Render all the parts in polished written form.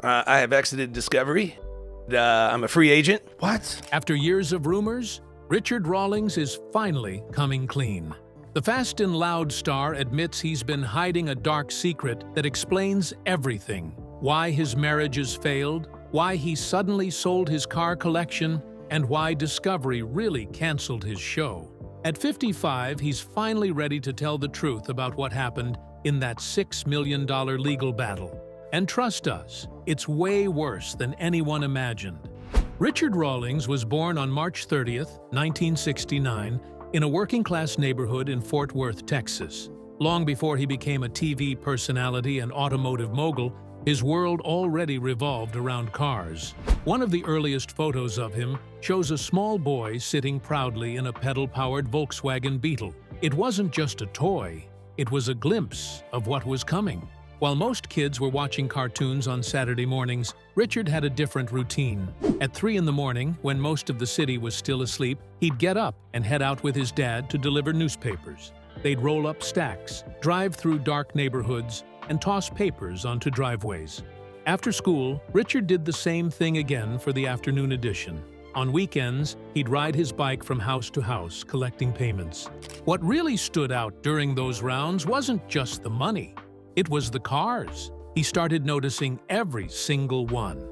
I have exited Discovery. I'm a free agent. What? After years of rumors, Richard Rawlings is finally coming clean. The Fast and Loud star admits he's been hiding a dark secret that explains everything. Why his marriages failed, why he suddenly sold his car collection, and why Discovery really canceled his show. At 55, he's finally ready to tell the truth about what happened in that $6 million legal battle. And trust us, it's way worse than anyone imagined. Richard Rawlings was born on March 30th, 1969, in a working-class neighborhood in Fort Worth, Texas. Long before he became a TV personality and automotive mogul, his world already revolved around cars. One of the earliest photos of him shows a small boy sitting proudly in a pedal-powered Volkswagen Beetle. It wasn't just a toy, it was a glimpse of what was coming. While most kids were watching cartoons on Saturday mornings, Richard had a different routine. At 3 in the morning, when most of the city was still asleep, he'd get up and head out with his dad to deliver newspapers. They'd roll up stacks, drive through dark neighborhoods, and toss papers onto driveways. After school, Richard did the same thing again for the afternoon edition. On weekends, he'd ride his bike from house to house, collecting payments. What really stood out during those rounds wasn't just the money. It was the cars. He started noticing every single one.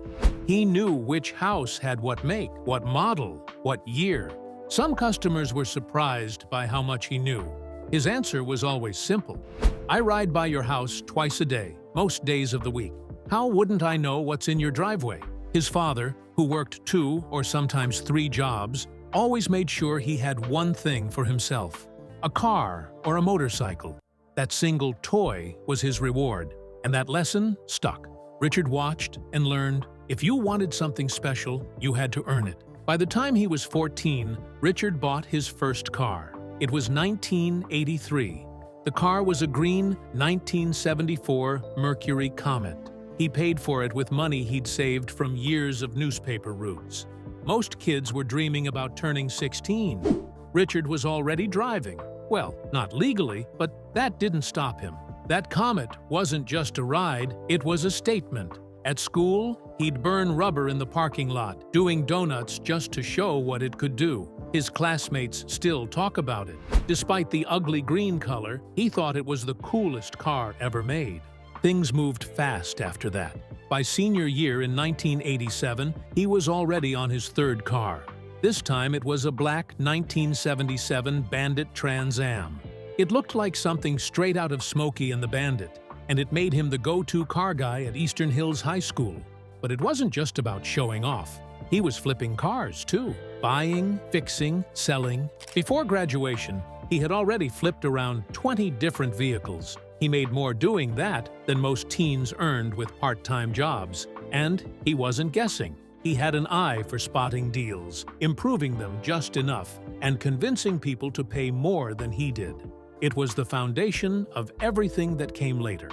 He knew which house had what make, what model, what year. Some customers were surprised by how much he knew. His answer was always simple. I ride by your house twice a day, most days of the week. How wouldn't I know what's in your driveway? His father, who worked 2 or sometimes 3 jobs, always made sure he had one thing for himself: a car or a motorcycle. That single toy was his reward, and that lesson stuck. Richard watched and learned, if you wanted something special, you had to earn it. By the time he was 14, Richard bought his first car. It was 1983. The car was a green 1974 Mercury Comet. He paid for it with money he'd saved from years of newspaper routes. Most kids were dreaming about turning 16. Richard was already driving. Well, not legally, but that didn't stop him. That Comet wasn't just a ride, it was a statement. At school, he'd burn rubber in the parking lot, doing donuts just to show what it could do. His classmates still talk about it. Despite the ugly green color, he thought it was the coolest car ever made. Things moved fast after that. By senior year in 1987, he was already on his 3rd car. This time it was a black 1977 Bandit Trans Am. It looked like something straight out of Smokey and the Bandit, and it made him the go-to car guy at Eastern Hills High School. But it wasn't just about showing off. He was flipping cars, too. Buying, fixing, selling. Before graduation, he had already flipped around 20 different vehicles. He made more doing that than most teens earned with part-time jobs. And he wasn't guessing. He had an eye for spotting deals, improving them just enough, and convincing people to pay more than he did. It was the foundation of everything that came later.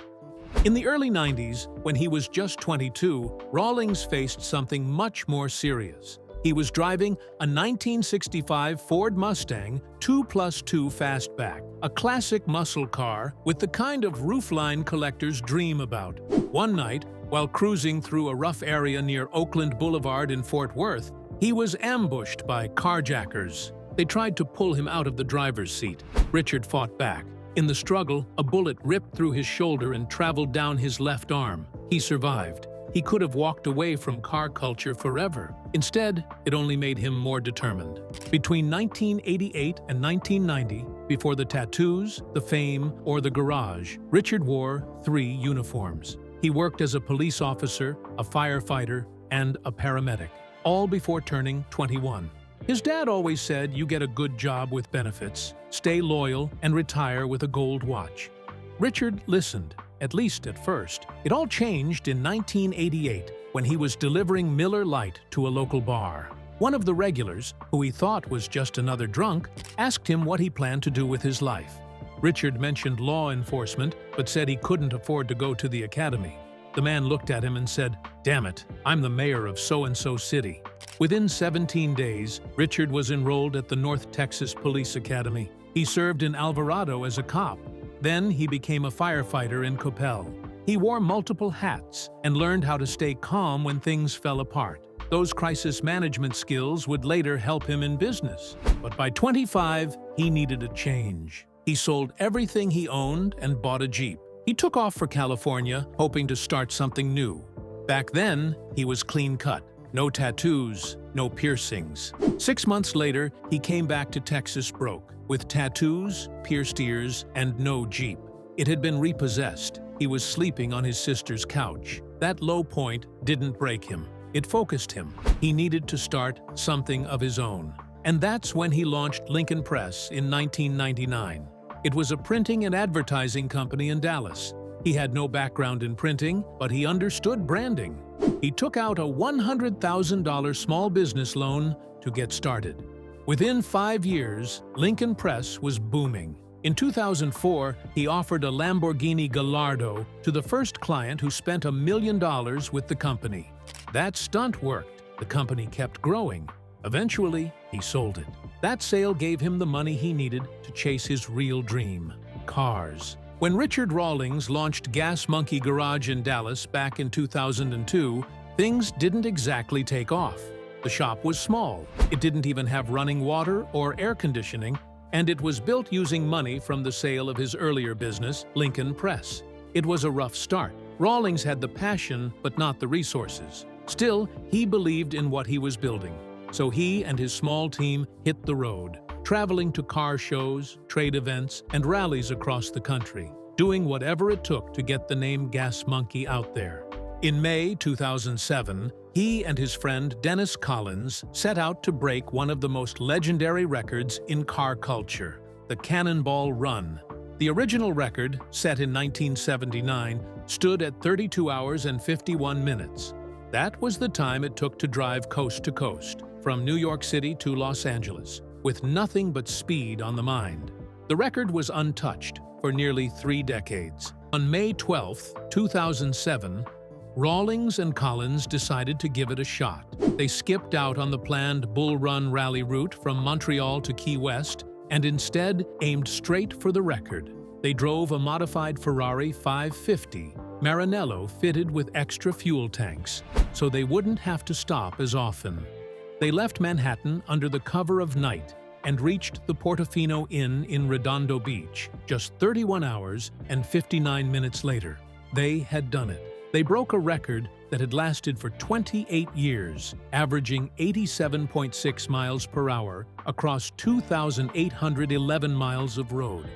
In the early 90s, when he was just 22, Rawlings faced something much more serious. He was driving a 1965 Ford Mustang 2+2 Fastback, a classic muscle car with the kind of roofline collectors dream about. One night, while cruising through a rough area near Oakland Boulevard in Fort Worth, he was ambushed by carjackers. They tried to pull him out of the driver's seat. Richard fought back. In the struggle, a bullet ripped through his shoulder and traveled down his left arm. He survived. He could have walked away from car culture forever. Instead, it only made him more determined. Between 1988 and 1990, before the tattoos, the fame, or the garage, Richard wore 3 uniforms. He worked as a police officer, a firefighter, and a paramedic, all before turning 21. His dad always said you get a good job with benefits, stay loyal, and retire with a gold watch. Richard listened, at least at first. It all changed in 1988 when he was delivering Miller Lite to a local bar. One of the regulars, who he thought was just another drunk, asked him what he planned to do with his life. Richard mentioned law enforcement, but said he couldn't afford to go to the academy. The man looked at him and said, "Damn it, I'm the mayor of so-and-so city." Within 17 days, Richard was enrolled at the North Texas Police Academy. He served in Alvarado as a cop. Then he became a firefighter in Coppell. He wore multiple hats and learned how to stay calm when things fell apart. Those crisis management skills would later help him in business. But by 25, he needed a change. He sold everything he owned and bought a Jeep. He took off for California, hoping to start something new. Back then, he was clean-cut. No tattoos, no piercings. 6 months later, he came back to Texas broke, with tattoos, pierced ears, and no Jeep. It had been repossessed. He was sleeping on his sister's couch. That low point didn't break him. It focused him. He needed to start something of his own. And that's when he launched Lincoln Press in 1999. It was a printing and advertising company in Dallas. He had no background in printing, but he understood branding. He took out a $100,000 small business loan to get started. Within 5 years, Lincoln Press was booming. In 2004, he offered a Lamborghini Gallardo to the first client who spent $1 million with the company. That stunt worked. The company kept growing. Eventually, he sold it. That sale gave him the money he needed to chase his real dream: cars. When Richard Rawlings launched Gas Monkey Garage in Dallas back in 2002, things didn't exactly take off. The shop was small. It didn't even have running water or air conditioning, and it was built using money from the sale of his earlier business, Lincoln Press. It was a rough start. Rawlings had the passion, but not the resources. Still, he believed in what he was building. So he and his small team hit the road, traveling to car shows, trade events, and rallies across the country, doing whatever it took to get the name Gas Monkey out there. In May 2007, he and his friend Dennis Collins set out to break one of the most legendary records in car culture, the Cannonball Run. The original record, set in 1979, stood at 32 hours and 51 minutes. That was the time it took to drive coast to coast, from New York City to Los Angeles, with nothing but speed on the mind. The record was untouched for nearly 3 decades. On May 12, 2007, Rawlings and Collins decided to give it a shot. They skipped out on the planned Bull Run rally route from Montreal to Key West and instead aimed straight for the record. They drove a modified Ferrari 550 Maranello fitted with extra fuel tanks, so they wouldn't have to stop as often. They left Manhattan under the cover of night and reached the Portofino Inn in Redondo Beach just 31 hours and 59 minutes later. They had done it. They broke a record that had lasted for 28 years, averaging 87.6 miles per hour across 2,811 miles of road.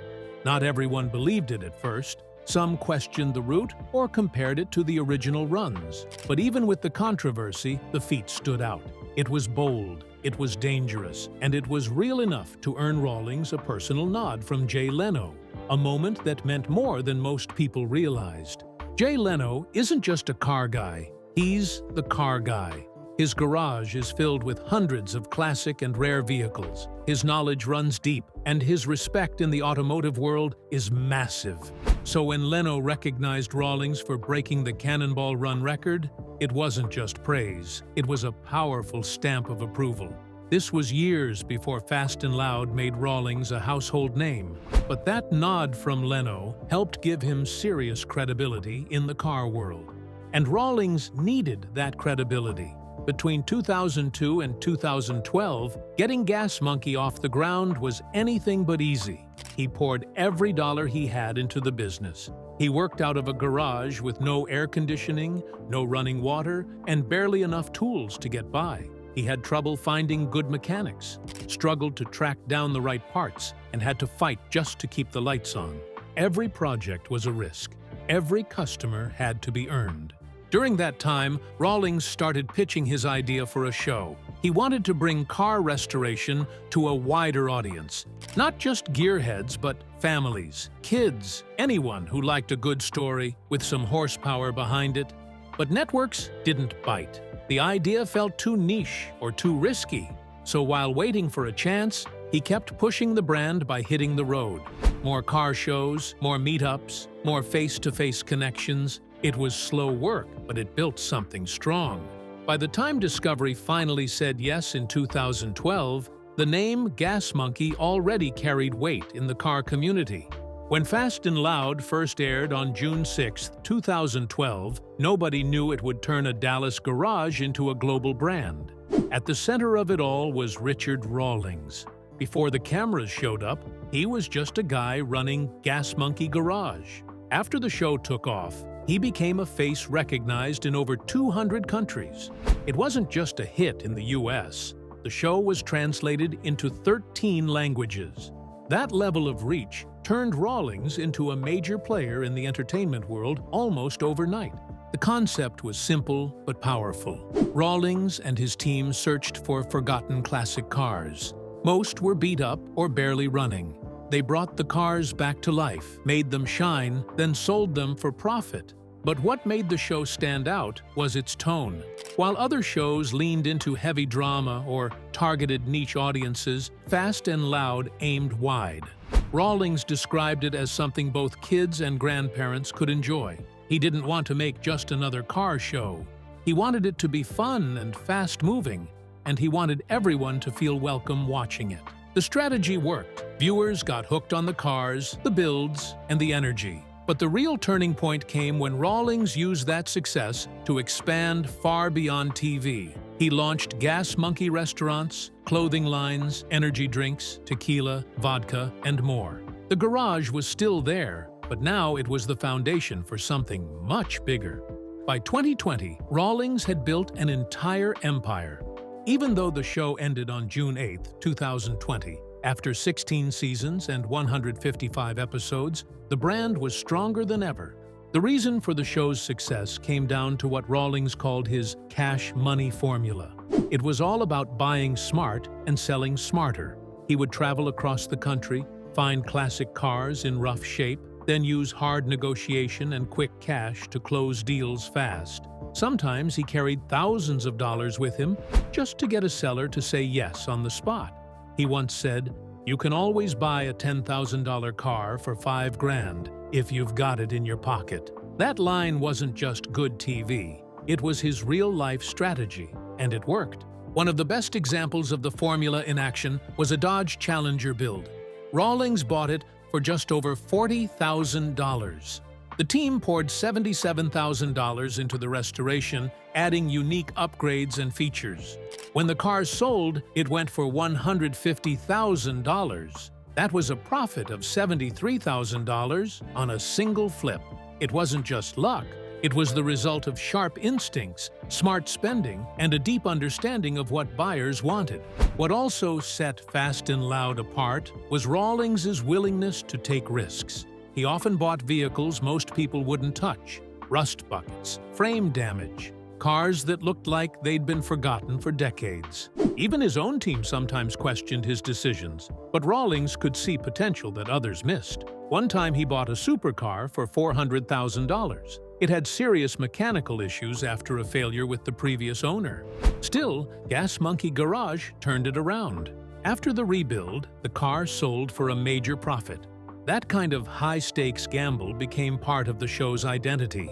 Not everyone believed it at first. Some questioned the route or compared it to the original runs. But even with the controversy, the feat stood out. It was bold, it was dangerous, and it was real enough to earn Rawlings a personal nod from Jay Leno, a moment that meant more than most people realized. Jay Leno isn't just a car guy, he's the car guy. His garage is filled with hundreds of classic and rare vehicles. His knowledge runs deep, and his respect in the automotive world is massive. So when Leno recognized Rawlings for breaking the Cannonball Run record, it wasn't just praise, it was a powerful stamp of approval. This was years before Fast and Loud made Rawlings a household name, but that nod from Leno helped give him serious credibility in the car world. And Rawlings needed that credibility. Between 2002 and 2012, getting Gas Monkey off the ground was anything but easy. He poured every dollar he had into the business. He worked out of a garage with no air conditioning, no running water, and barely enough tools to get by. He had trouble finding good mechanics, struggled to track down the right parts, and had to fight just to keep the lights on. Every project was a risk. Every customer had to be earned. During that time, Rawlings started pitching his idea for a show. He wanted to bring car restoration to a wider audience. Not just gearheads, but families, kids, anyone who liked a good story with some horsepower behind it. But networks didn't bite. The idea felt too niche or too risky. So while waiting for a chance, he kept pushing the brand by hitting the road. More car shows, more meetups, more face-to-face connections. It was slow work, but it built something strong. By the time Discovery finally said yes in 2012, the name Gas Monkey already carried weight in the car community. When Fast and Loud first aired on June 6, 2012, nobody knew it would turn a Dallas garage into a global brand. At the center of it all was Richard Rawlings. Before the cameras showed up, he was just a guy running Gas Monkey Garage. After the show took off, he became a face recognized in over 200 countries. It wasn't just a hit in the US. The show was translated into 13 languages. That level of reach turned Rawlings into a major player in the entertainment world almost overnight. The concept was simple but powerful. Rawlings and his team searched for forgotten classic cars. Most were beat up or barely running. They brought the cars back to life, made them shine, then sold them for profit. But what made the show stand out was its tone. While other shows leaned into heavy drama or targeted niche audiences, Fast and Loud aimed wide. Rawlings described it as something both kids and grandparents could enjoy. He didn't want to make just another car show. He wanted it to be fun and fast-moving, and he wanted everyone to feel welcome watching it. The strategy worked. Viewers got hooked on the cars, the builds, and the energy. But the real turning point came when Rawlings used that success to expand far beyond TV. He launched Gas Monkey restaurants, clothing lines, energy drinks, tequila, vodka, and more. The garage was still there, but now it was the foundation for something much bigger. By 2020, Rawlings had built an entire empire. Even though the show ended on June 8, 2020, after 16 seasons and 155 episodes, the brand was stronger than ever. The reason for the show's success came down to what Rawlings called his cash money formula. It was all about buying smart and selling smarter. He would travel across the country, find classic cars in rough shape, then use hard negotiation and quick cash to close deals fast. Sometimes he carried thousands of dollars with him just to get a seller to say yes on the spot. He once said, "You can always buy a $10,000 car for $5,000 if you've got it in your pocket." That line wasn't just good TV. It was his real-life strategy, and it worked. One of the best examples of the formula in action was a Dodge Challenger build. Rawlings bought it for just over $40,000. The team poured $77,000 into the restoration, adding unique upgrades and features. When the car sold, it went for $150,000. That was a profit of $73,000 on a single flip. It wasn't just luck. It was the result of sharp instincts, smart spending, and a deep understanding of what buyers wanted. What also set Fast and Loud apart was Rawlings' willingness to take risks. He often bought vehicles most people wouldn't touch: rust buckets, frame damage, cars that looked like they'd been forgotten for decades. Even his own team sometimes questioned his decisions, but Rawlings could see potential that others missed. One time he bought a supercar for $400,000. It had serious mechanical issues after a failure with the previous owner. Still, Gas Monkey Garage turned it around. After the rebuild, the car sold for a major profit. That kind of high-stakes gamble became part of the show's identity.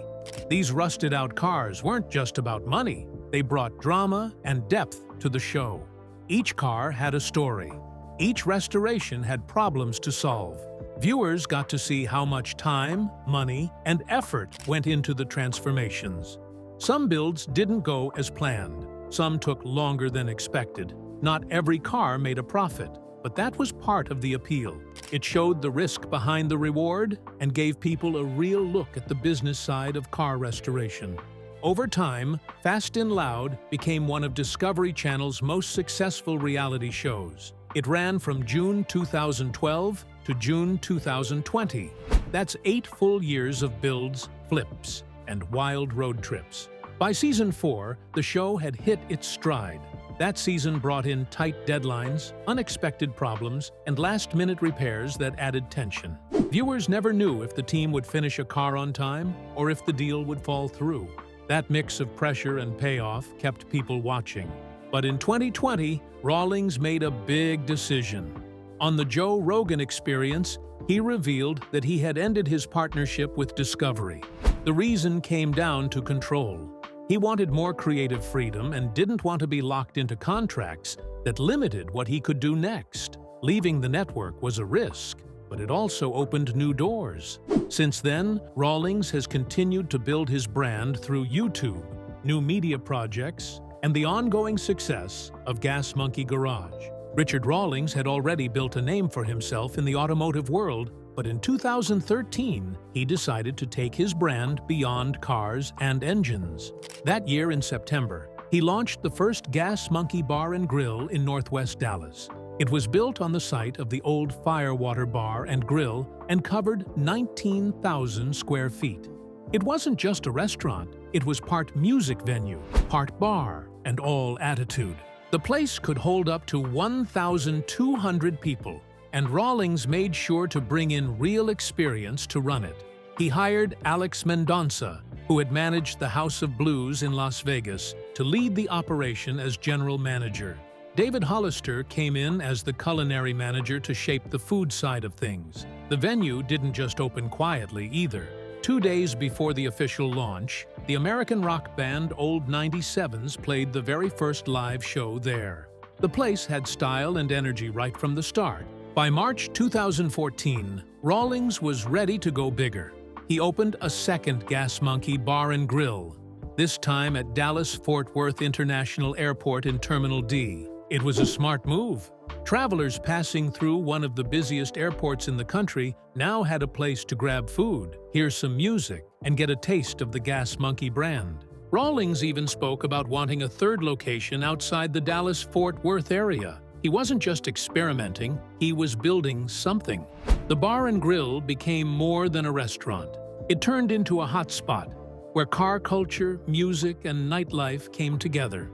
These rusted-out cars weren't just about money. They brought drama and depth to the show. Each car had a story. Each restoration had problems to solve. Viewers got to see how much time, money, and effort went into the transformations. Some builds didn't go as planned. Some took longer than expected. Not every car made a profit, but that was part of the appeal. It showed the risk behind the reward and gave people a real look at the business side of car restoration. Over time, Fast and Loud became one of Discovery Channel's most successful reality shows. It ran from June 2012 to June 2020. That's 8 full years of builds, flips, and wild road trips. By season 4, the show had hit its stride. That season brought in tight deadlines, unexpected problems, and last-minute repairs that added tension. Viewers never knew if the team would finish a car on time or if the deal would fall through. That mix of pressure and payoff kept people watching. But in 2020, Rawlings made a big decision. On the Joe Rogan Experience, he revealed that he had ended his partnership with Discovery. The reason came down to control. He wanted more creative freedom and didn't want to be locked into contracts that limited what he could do next. Leaving the network was a risk, but it also opened new doors. Since then, Rawlings has continued to build his brand through YouTube, new media projects, and the ongoing success of Gas Monkey Garage. Richard Rawlings had already built a name for himself in the automotive world, but in 2013, he decided to take his brand beyond cars and engines. That year in September, he launched the first Gas Monkey Bar and Grill in Northwest Dallas. It was built on the site of the old Firewater Bar and Grill and covered 19,000 square feet. It wasn't just a restaurant, it was part music venue, part bar, and all attitude. The place could hold up to 1,200 people, and Rawlings made sure to bring in real experience to run it. He hired Alex Mendonça, who had managed the House of Blues in Las Vegas, to lead the operation as general manager. David Hollister came in as the culinary manager to shape the food side of things. The venue didn't just open quietly either. 2 days before the official launch, the American rock band Old 97s played the very first live show there. The place had style and energy right from the start. By March 2014, Rawlings was ready to go bigger. He opened a second Gas Monkey Bar and Grill, this time at Dallas-Fort Worth International Airport in Terminal D. It was a smart move. Travelers passing through one of the busiest airports in the country now had a place to grab food, hear some music, and get a taste of the Gas Monkey brand. Rawlings even spoke about wanting a third location outside the Dallas-Fort Worth area. He wasn't just experimenting, he was building something. The Bar and Grill became more than a restaurant. It turned into a hotspot where car culture, music, and nightlife came together.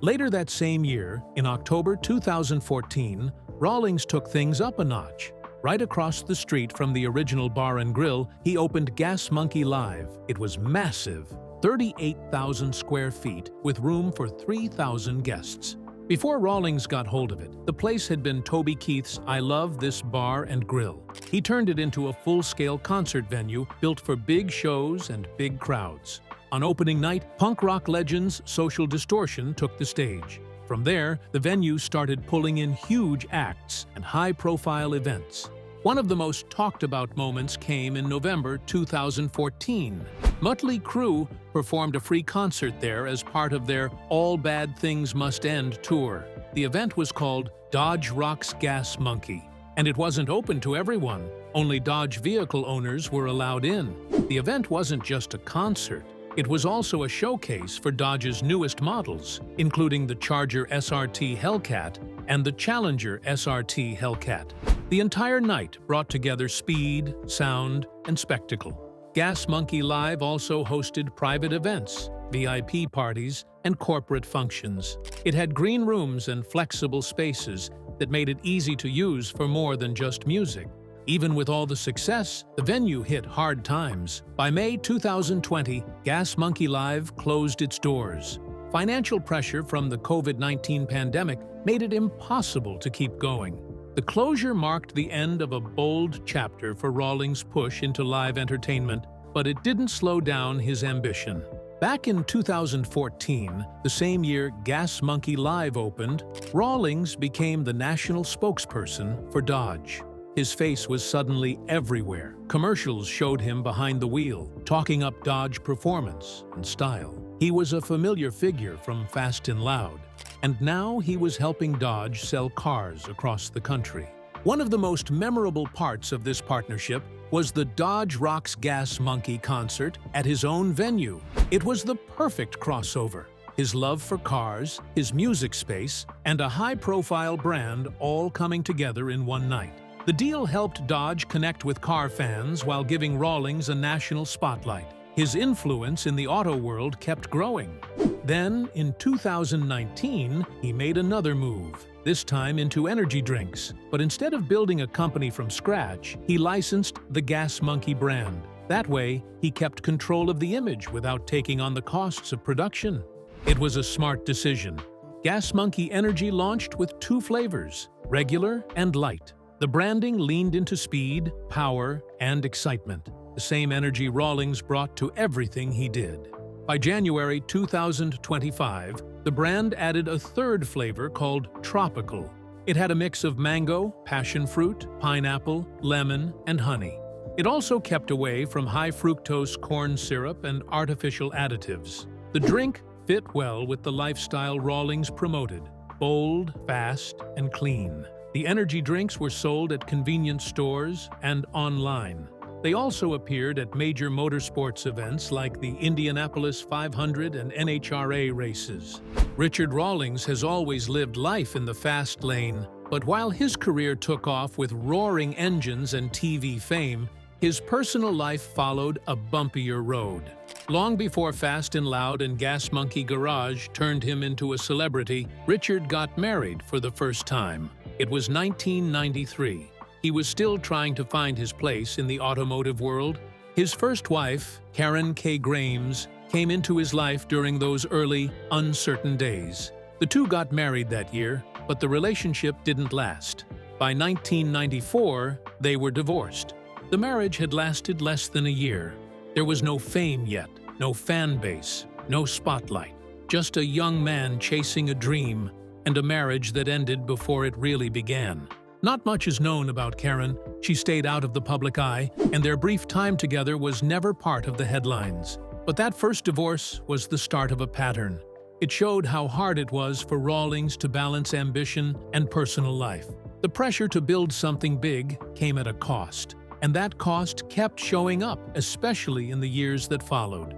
Later that same year, in October 2014, Rawlings took things up a notch. Right across the street from the original Bar and Grill, he opened Gas Monkey Live. It was massive, 38,000 square feet, with room for 3,000 guests. Before Rawlings got hold of it, the place had been Toby Keith's I Love This Bar and Grill. He turned it into a full-scale concert venue built for big shows and big crowds. On opening night, punk rock legends Social Distortion took the stage. From there, the venue started pulling in huge acts and high-profile events. One of the most talked-about moments came in November 2014. Mötley Crüe performed a free concert there as part of their All Bad Things Must End tour. The event was called Dodge Rocks Gas Monkey, and it wasn't open to everyone. Only Dodge vehicle owners were allowed in. The event wasn't just a concert. It was also a showcase for Dodge's newest models, including the Charger SRT Hellcat and the Challenger SRT Hellcat. The entire night brought together speed, sound, and spectacle. Gas Monkey Live also hosted private events, VIP parties, and corporate functions. It had green rooms and flexible spaces that made it easy to use for more than just music. Even with all the success, the venue hit hard times. By May 2020, Gas Monkey Live closed its doors. Financial pressure from the COVID-19 pandemic made it impossible to keep going. The closure marked the end of a bold chapter for Rawlings' push into live entertainment, but it didn't slow down his ambition. Back in 2014, the same year Gas Monkey Live opened, Rawlings became the national spokesperson for Dodge. His face was suddenly everywhere. Commercials showed him behind the wheel, talking up Dodge performance and style. He was a familiar figure from Fast and Loud, and now he was helping Dodge sell cars across the country. One of the most memorable parts of this partnership was the Dodge Rocks Gas Monkey concert at his own venue. It was the perfect crossover. His love for cars, his music space, and a high-profile brand all coming together in one night. The deal helped Dodge connect with car fans while giving Rawlings a national spotlight. His influence in the auto world kept growing. Then, in 2019, he made another move, this time into energy drinks. But instead of building a company from scratch, he licensed the Gas Monkey brand. That way, he kept control of the image without taking on the costs of production. It was a smart decision. Gas Monkey Energy launched with 2 flavors, regular and light. The branding leaned into speed, power, and excitement, the same energy Rawlings brought to everything he did. By January 2025, the brand added a 3rd flavor called Tropical. It had a mix of mango, passion fruit, pineapple, lemon, and honey. It also kept away from high-fructose corn syrup and artificial additives. The drink fit well with the lifestyle Rawlings promoted: bold, fast, and clean. The energy drinks were sold at convenience stores and online. They also appeared at major motorsports events like the Indianapolis 500 and NHRA races. Richard Rawlings has always lived life in the fast lane, but while his career took off with roaring engines and TV fame, his personal life followed a bumpier road. Long before Fast and Loud and Gas Monkey Garage turned him into a celebrity, Richard got married for the first time. It was 1993. He was still trying to find his place in the automotive world. His first wife, Karen K. Grames, came into his life during those early, uncertain days. The two got married that year, but the relationship didn't last. By 1994, they were divorced. The marriage had lasted less than a year. There was no fame yet, no fan base, no spotlight. Just a young man chasing a dream, and a marriage that ended before it really began. Not much is known about Karen. She stayed out of the public eye, and their brief time together was never part of the headlines. But that first divorce was the start of a pattern. It showed how hard it was for Rawlings to balance ambition and personal life. The pressure to build something big came at a cost, and that cost kept showing up, especially in the years that followed.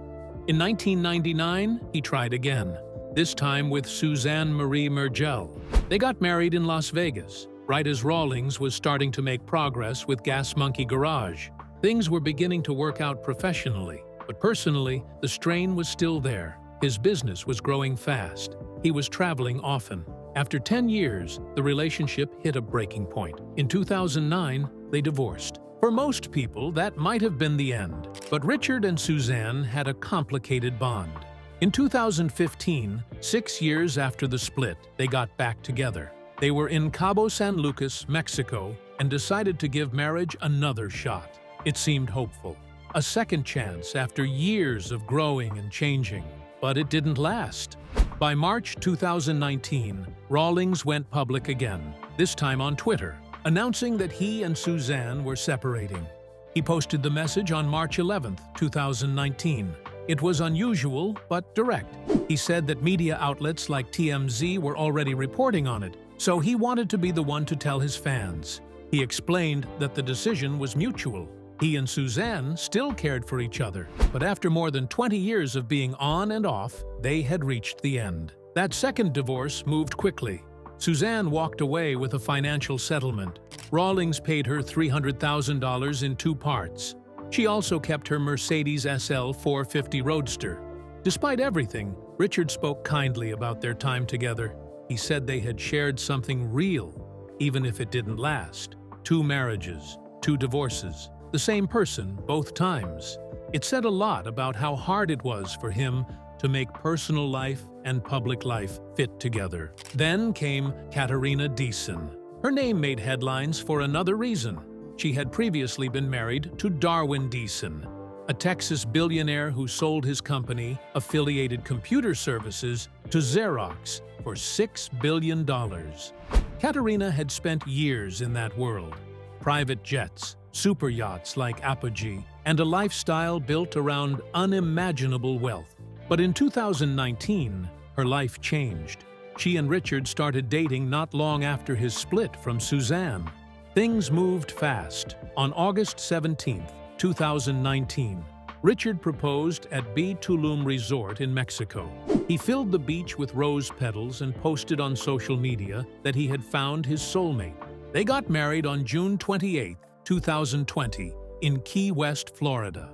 In 1999, he tried again, this time with Suzanne Marie Mergel. They got married in Las Vegas, right as Rawlings was starting to make progress with Gas Monkey Garage. Things were beginning to work out professionally, but personally, the strain was still there. His business was growing fast. He was traveling often. After 10 years, the relationship hit a breaking point. In 2009, they divorced. For most people, that might have been the end. But Richard and Suzanne had a complicated bond. In 2015, 6 years after the split, they got back together. They were in Cabo San Lucas, Mexico, and decided to give marriage another shot. It seemed hopeful. A second chance after years of growing and changing. But it didn't last. By March 2019, Rawlings went public again, this time on Twitter, announcing that he and Suzanne were separating. He posted the message on March 11, 2019. It was unusual, but direct. He said that media outlets like TMZ were already reporting on it, so he wanted to be the one to tell his fans. He explained that the decision was mutual. He and Suzanne still cared for each other, but after more than 20 years of being on and off, they had reached the end. That second divorce moved quickly. Suzanne walked away with a financial settlement. Rawlings paid her $300,000 in 2 parts. She also kept her Mercedes SL 450 Roadster. Despite everything, Richard spoke kindly about their time together. He said they had shared something real, even if it didn't last. 2 marriages, 2 divorces, the same person both times. It said a lot about how hard it was for him to make personal life and public life fit together. Then came Katarina Deason. Her name made headlines for another reason. She had previously been married to Darwin Deason, a Texas billionaire who sold his company, Affiliated Computer Services, to Xerox for $6 billion. Katarina had spent years in that world. Private jets, super yachts like Apogee, and a lifestyle built around unimaginable wealth. But in 2019, her life changed. She and Richard started dating not long after his split from Suzanne. Things moved fast. On August 17, 2019, Richard proposed at B. Tulum Resort in Mexico. He filled the beach with rose petals and posted on social media that he had found his soulmate. They got married on June 28, 2020, in Key West, Florida.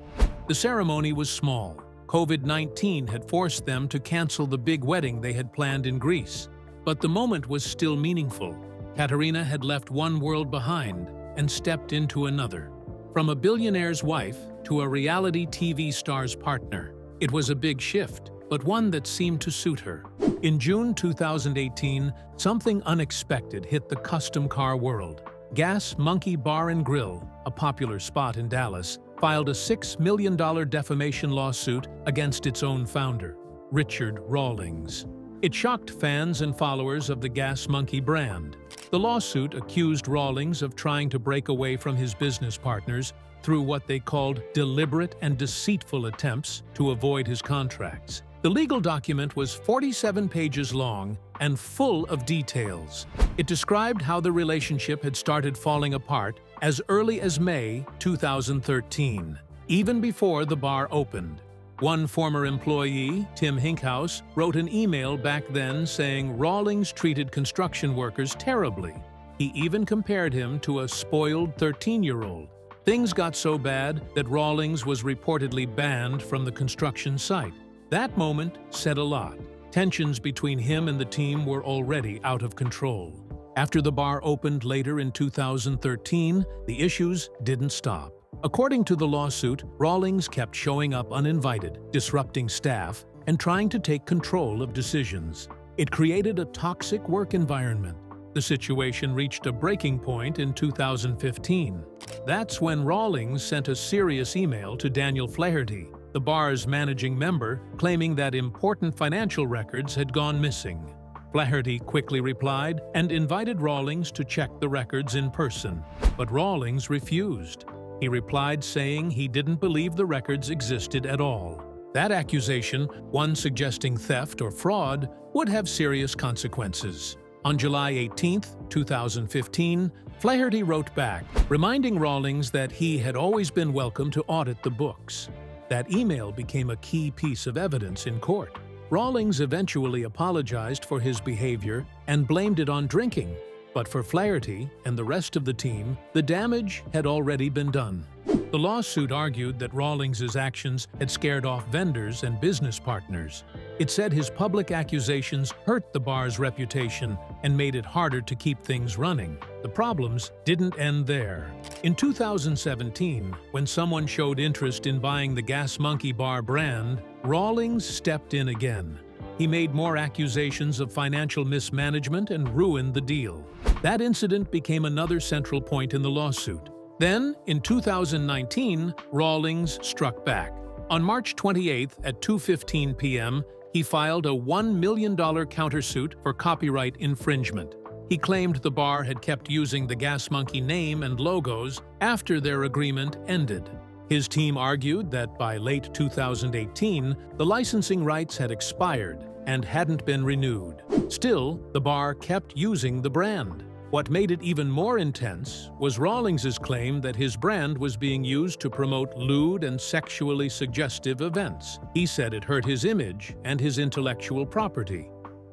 The ceremony was small. COVID-19 had forced them to cancel the big wedding they had planned in Greece. But the moment was still meaningful. Katarina had left one world behind and stepped into another. From a billionaire's wife to a reality TV star's partner. It was a big shift, but one that seemed to suit her. In June 2018, something unexpected hit the custom car world. Gas Monkey Bar and Grill, a popular spot in Dallas, filed a $6 million defamation lawsuit against its own founder, Richard Rawlings. It shocked fans and followers of the Gas Monkey brand. The lawsuit accused Rawlings of trying to break away from his business partners through what they called deliberate and deceitful attempts to avoid his contracts. The legal document was 47 pages long and full of details. It described how the relationship had started falling apart as early as May 2013, even before the bar opened. One former employee, Tim Hinkhouse, wrote an email back then saying Rawlings treated construction workers terribly. He even compared him to a spoiled 13-year-old. Things got so bad that Rawlings was reportedly banned from the construction site. That moment said a lot. Tensions between him and the team were already out of control. After the bar opened later in 2013, the issues didn't stop. According to the lawsuit, Rawlings kept showing up uninvited, disrupting staff, and trying to take control of decisions. It created a toxic work environment. The situation reached a breaking point in 2015. That's when Rawlings sent a serious email to Daniel Flaherty, the bar's managing member, claiming that important financial records had gone missing. Flaherty quickly replied and invited Rawlings to check the records in person, but Rawlings refused. He replied saying he didn't believe the records existed at all. That accusation, one suggesting theft or fraud, would have serious consequences. On July 18, 2015, Flaherty wrote back, reminding Rawlings that he had always been welcome to audit the books. That email became a key piece of evidence in court. Rawlings eventually apologized for his behavior and blamed it on drinking. But for Flaherty and the rest of the team, the damage had already been done. The lawsuit argued that Rawlings' actions had scared off vendors and business partners. It said his public accusations hurt the bar's reputation and made it harder to keep things running. The problems didn't end there. In 2017, when someone showed interest in buying the Gas Monkey Bar brand, Rawlings stepped in again. He made more accusations of financial mismanagement and ruined the deal. That incident became another central point in the lawsuit. Then, in 2019, Rawlings struck back. On March 28 at 2:15 p.m., he filed a $1 million countersuit for copyright infringement. He claimed the bar had kept using the Gas Monkey name and logos after their agreement ended. His team argued that by late 2018, the licensing rights had expired and hadn't been renewed. Still, the bar kept using the brand. What made it even more intense was Rawlings' claim that his brand was being used to promote lewd and sexually suggestive events. He said it hurt his image and his intellectual property.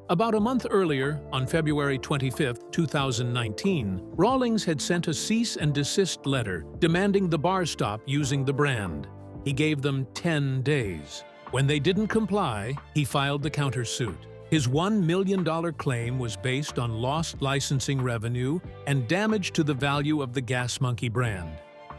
About a month earlier, on February 25, 2019, Rawlings had sent a cease and desist letter demanding the bar stop using the brand. He gave them 10 days. When they didn't comply, he filed the countersuit. His $1 million claim was based on lost licensing revenue and damage to the value of the Gas Monkey brand.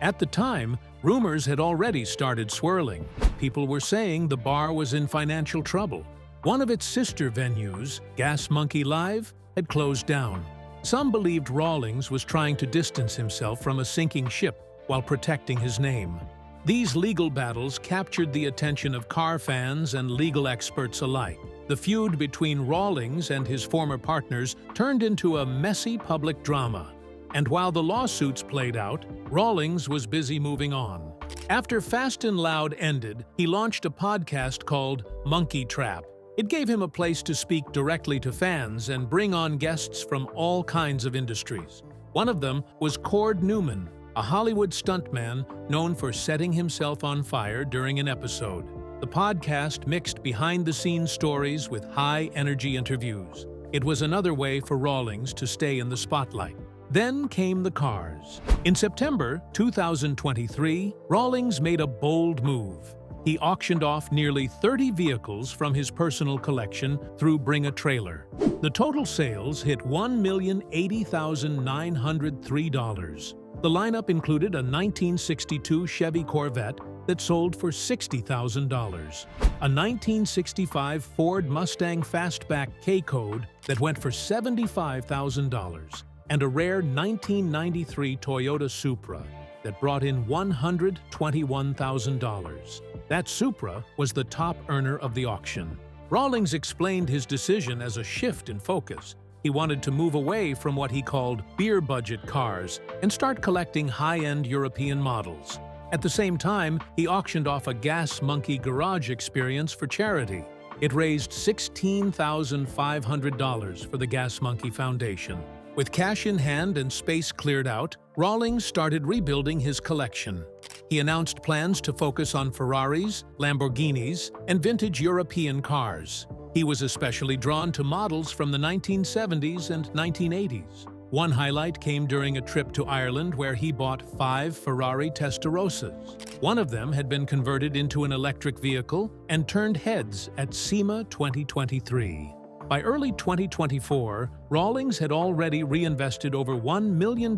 At the time, rumors had already started swirling. People were saying the bar was in financial trouble. One of its sister venues, Gas Monkey Live, had closed down. Some believed Rawlings was trying to distance himself from a sinking ship while protecting his name. These legal battles captured the attention of car fans and legal experts alike. The feud between Rawlings and his former partners turned into a messy public drama. And while the lawsuits played out, Rawlings was busy moving on. After Fast and Loud ended, he launched a podcast called Monkey Trap. It gave him a place to speak directly to fans and bring on guests from all kinds of industries. One of them was Cord Newman, a Hollywood stuntman known for setting himself on fire during an episode. The podcast mixed behind-the-scenes stories with high-energy interviews. It was another way for Rawlings to stay in the spotlight. Then came the cars. In September 2023, Rawlings made a bold move. He auctioned off nearly 30 vehicles from his personal collection through Bring a Trailer. The total sales hit $1,080,903. The lineup included a 1962 Chevy Corvette that sold for $60,000, a 1965 Ford Mustang Fastback K-Code that went for $75,000, and a rare 1993 Toyota Supra that brought in $121,000. That Supra was the top earner of the auction. Rawlings explained his decision as a shift in focus. He wanted to move away from what he called beer budget cars and start collecting high-end European models. At the same time, he auctioned off a gas monkey garage experience for charity. It raised $16,500 for the Gas Monkey Foundation. With cash in hand and space cleared out, Rawlings started rebuilding his collection. He announced plans to focus on Ferraris, Lamborghinis, and vintage European cars. He was especially drawn to models from the 1970s and 1980s. One highlight came during a trip to Ireland where he bought 5 Ferrari Testarossas. One of them had been converted into an electric vehicle and turned heads at SEMA 2023. By early 2024, Rawlings had already reinvested over $1 million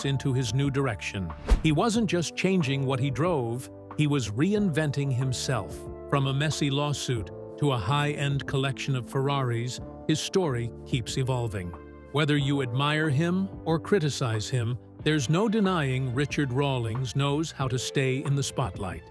into his new direction. He wasn't just changing what he drove, he was reinventing himself. From a messy lawsuit to a high-end collection of Ferraris, his story keeps evolving. Whether you admire him or criticize him, there's no denying Richard Rawlings knows how to stay in the spotlight.